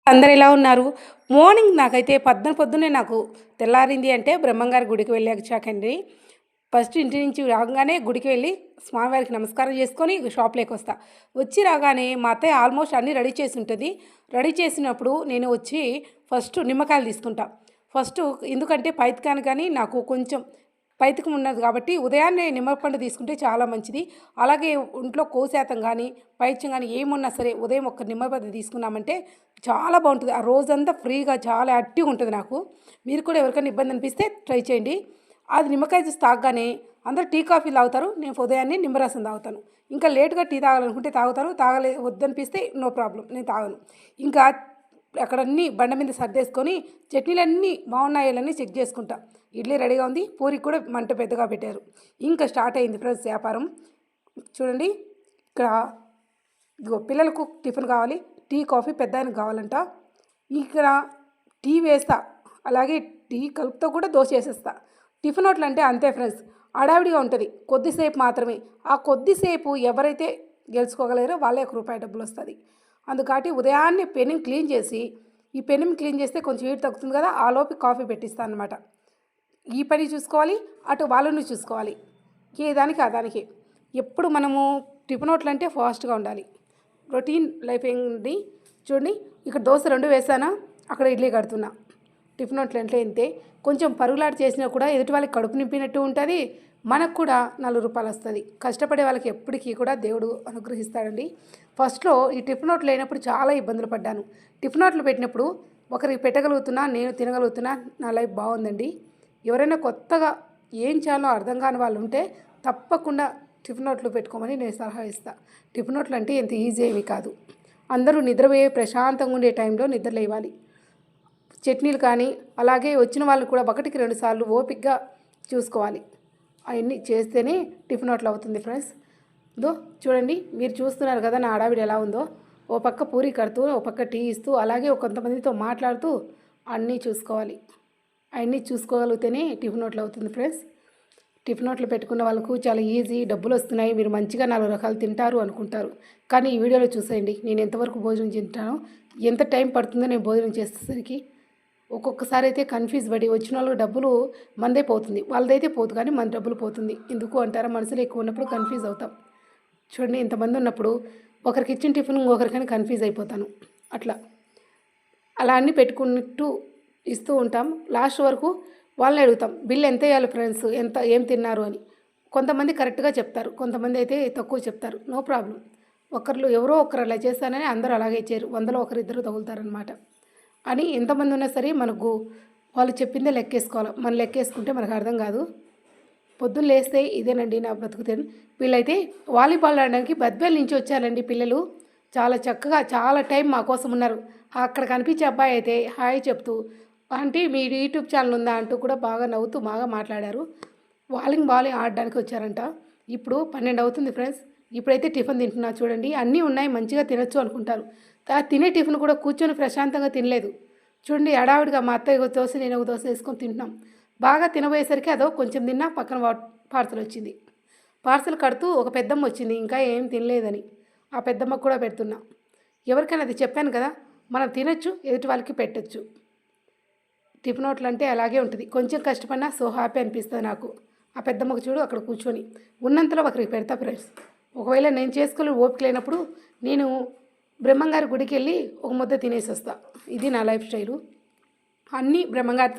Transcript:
అందరు ఎలా ఉన్నారు? మార్నింగ్ నాకైతే పొద్దున్నే నాకు తెల్లారింది అంటే బ్రహ్మంగారి గుడికి వెళ్ళాకండి. ఫస్ట్ ఇంటి నుంచి రాగానే గుడికి వెళ్ళి స్వామివారికి నమస్కారం చేసుకొని షాప్‌లోకి వస్తా. వచ్చి రాగానే మా అత్తయ్య ఆల్మోస్ట్ అన్నీ రెడీ చేసి ఉంటది. రెడీ చేసినప్పుడు నేను వచ్చి ఫస్ట్ నిమ్మకాయలు తీసుకుంటా. ఫస్టు ఎందుకంటే పైత్యానికి గాని నాకు కొంచెం పైత్యం ఉన్నది కాబట్టి ఉదయాన్నే నిమ్మపండు తీసుకుంటే చాలా మంచిది. అలాగే ఒంట్లో కొవ్వు శాతం గానీ, పైత్యం గానీ ఏమున్నా సరే ఉదయం ఒక నిమ్మపండు తీసుకున్నామంటే చాలా బావుంటది. ఆ రోజంతా ఫ్రీగా చాలా యాక్టివ్‌గా ఉంటది నాకు. మీరు కూడా ఎవరికైనా ఇబ్బంది అనిపిస్తే ట్రై చేయండి. అది నిమ్మకాయ జ్యూస్ తాగగానే అందరూ టీ, కాఫీలు తాగుతారు. నేను ఉదయాన్నే నిమ్మరసం తాగుతాను. ఇంకా లేట్‌గా టీ తాగాలనుకుంటే తాగుతాను. వద్దనిపిస్తే నో ప్రాబ్లమ్ నేను తాగను. ఇంకా అక్కడన్నీ బండ మీద సర్దేసుకొని చట్నీలన్నీ బాగున్నాయో లేవని చెక్ చేసుకుంటా. ఇడ్లీ రెడీగా ఉంది. పూరికి కూడా మంట పెద్దగా పెట్టారు. ఇంకా స్టార్ట్ అయింది ఫ్రెండ్స్ వ్యాపారం. చూడండి ఇక్కడ ఇదిగో పిల్లలకు టిఫిన్ కావాలి. టీ, కాఫీ పెద్దాయనకి కావాలంట. ఇక్కడ టీ వేస్తా. అలాగే టీ కలుపుతో కూడా దోస ఏసేస్తా. టిఫిన్ హోటల్ అంటే అంతే ఫ్రెండ్స్. హడావిడిగా ఉంటుంది. కొద్దిసేపు మాత్రమే. ఆ కొద్దిసేపు ఎవరైతే గెలుచుకోగలరో వాళ్ళే రూపాయి డబ్బులొస్తది. అందుకాటి ఉదయాన్నే పెనం క్లీన్ చేసి, ఈ పెనం క్లీన్ చేస్తే కొంచెం హీట్ తగ్గుతుంది కదా! ఆలోపు కాఫీ పెట్టిస్తా అనమాట. ఈ పని చూసుకోవాలి, అటు వాళ్ళని చూసుకోవాలి. ఏ దానికి ఆ దానికి. ఎప్పుడు మనము టిఫిన్ హోటల్ అంటే ఫాస్ట్‌గా ఉండాలి. రొటీన్ లైఫ్ ఏంటి చూడండి. ఇక్కడ దోస 2 వేసానా, అక్కడ ఇడ్లీ కడుతున్నా. టిఫిన్ హోటల్ అంటే ఇంతే. కొంచెం పరుగులాట చేసినా కూడా ఎదుటి వాళ్ళకి కడుపు నింపినట్టు ఉంటుంది. మనకు కూడా రూ. 4 వస్తది. కష్టపడే వాళ్ళకి ఎప్పటికీ కూడా దేవుడు అనుగ్రహిస్తాడండి. ఫస్ట్‌లో ఈ టిఫిన్ హోటల్ లేనప్పుడు చాలా ఇబ్బందులు పడ్డాను. టిఫిన్ హోటల్ పెట్టినప్పుడు ఒకరికి పెట్టగలుగుతున్నా, నేను తినగలుగుతున్నా. నా లైఫ్ బాగుందండి. ఎవరైనా కొత్తగా ఏం చేయాలో అర్థం కాని వాళ్ళు ఉంటే తప్పకుండా టిఫిన్ హోటల్ పెట్టుకోమని నేను సలహా ఇస్తా. టిఫిన్ హోటల్ అంటే ఎంత ఈజీ ఏమీ కాదు. అందరూ నిద్రపోయే ప్రశాంతంగా ఉండే టైంలో నిద్ర లేవాలి. చట్నీలు కానీ అలాగే వచ్చిన వాళ్ళు కూడా ఒకటికి 2 సార్లు ఓపికగా చూసుకోవాలి. అవన్నీ చేస్తేనే టిఫిన్ హోటల్ అవుతుంది ఫ్రెండ్స్. చూడండి మీరు చూస్తున్నారు కదా నా హడావిడి ఎలా ఉందో. ఓ పక్క పూరి కడుతూ, ఓ పక్క టీ ఇస్తూ, అలాగే కొంతమందితో మాట్లాడుతూ అన్నీ చూసుకోవాలి. అవన్నీ చూసుకోగలిగితేనే టిఫిన్ హోటల్ అవుతుంది ఫ్రెండ్స్. టిఫిన్ హోటల్ పెట్టుకున్న వాళ్ళకు చాలా ఈజీ, డబ్బులు వస్తున్నాయి, మీరు మంచిగా 4 రకాలు తింటారు అనుకుంటారు. కానీ ఈ వీడియోలో చూసేయండి నేను ఎంతవరకు భోజనం తింటానో, ఎంత టైం పడుతుందో నేను భోజనం చేసేసరికి. ఒక్కొక్కసారి అయితే కన్ఫ్యూజ్ పడి వచ్చిన వాళ్ళకి డబ్బులు మనదే పోతుంది, వాళ్ళదైతే పోదు కానీ మన డబ్బులు పోతుంది. ఎందుకు అంటారా, మనసులో ఎక్కువ ఉన్నప్పుడు కన్ఫ్యూజ్ అవుతాం. చూడండి ఇంతమంది ఉన్నప్పుడు ఒకరికి ఇచ్చిన టిఫిన్ ఇంకొకరికైనా కన్ఫ్యూజ్ అయిపోతాను. అలా అన్నీ పెట్టుకున్నట్టు ఇస్తూ ఉంటాం. లాస్ట్ వరకు వాళ్ళని అడుగుతాం బిల్ ఎంత వేయాలి ఫ్రెండ్స్, ఏం తిన్నారు అని. కొంతమంది కరెక్ట్గా చెప్తారు, కొంతమంది అయితే తక్కువ చెప్తారు. No problem. ఎవరో ఒకరు అలా చేస్తానని అందరూ అలాగే ఇచ్చారు. 100లో ఒకరిద్దరు తగులుతారనమాట. అని ఎంతమంది ఉన్నా సరే మనకు వాళ్ళు చెప్పిందే లెక్కేసుకోవాలి. మనం లెక్కేసుకుంటే మనకు అర్థం కాదు. పొద్దున్న లేస్తే ఇదేనండి నా బ్రతుకుతేను. వీళ్ళైతే వాలీబాల్ ఆడడానికి బద్వేల్ నుంచి వచ్చారండి పిల్లలు. చాలా చక్కగా చాలా టైం మా కోసం ఉన్నారు. అక్కడ కనిపించే అబ్బాయి అయితే హాయ్ చెప్తూ, ఆంటీ మీ యూట్యూబ్ ఛానల్ ఉందా అంటూ కూడా బాగా నవ్వుతూ బాగా మాట్లాడారు. బాల్ ఆడడానికి వచ్చారంట. ఇప్పుడు 12 అవుతుంది ఫ్రెండ్స్. ఇప్పుడైతే టిఫిన్ తింటున్నా చూడండి. అన్నీ ఉన్నాయి, మంచిగా తినొచ్చు అనుకుంటారు. తినే టిఫిన్ కూడా కూర్చొని ప్రశాంతంగా తినలేదు. చూడండి హడావిడిగా మా అత్తయ్య ఒక దోశ, నేను ఒక దోశ వేసుకొని తింటున్నాం. బాగా తినబోయేసరికి అదో కొంచెం తిన్నా, పక్కన పార్సల్ వచ్చింది. పార్సల్ కడుతూ ఒక పెద్దమ్మ వచ్చింది, ఇంకా ఏం తినలేదని. ఆ పెద్దమ్మకు కూడా పెడుతున్నా. ఎవరికైనా అది చెప్పాను కదా, మనం తినొచ్చు, ఎదుటి వాళ్ళకి పెట్టచ్చు. టిఫిన్ హోటల్ అంటే అలాగే ఉంటుంది. కొంచెం కష్టపడినా సో హ్యాపీ అనిపిస్తుంది నాకు. ఆ పెద్దమ్మకు చూడు అక్కడ కూర్చొని ఉన్నంతలో ఒకరికి పెడతా ఫ్రెండ్స్. ఒకవేళ నేను చేసుకోలేని ఓపిక లేనప్పుడు నేను బ్రహ్మంగారి గుడికి వెళ్ళి ఒక ముద్ద తినేసి వస్తా. ఇది నా లైఫ్ స్టైలు. అన్నీ బ్రహ్మంగారితో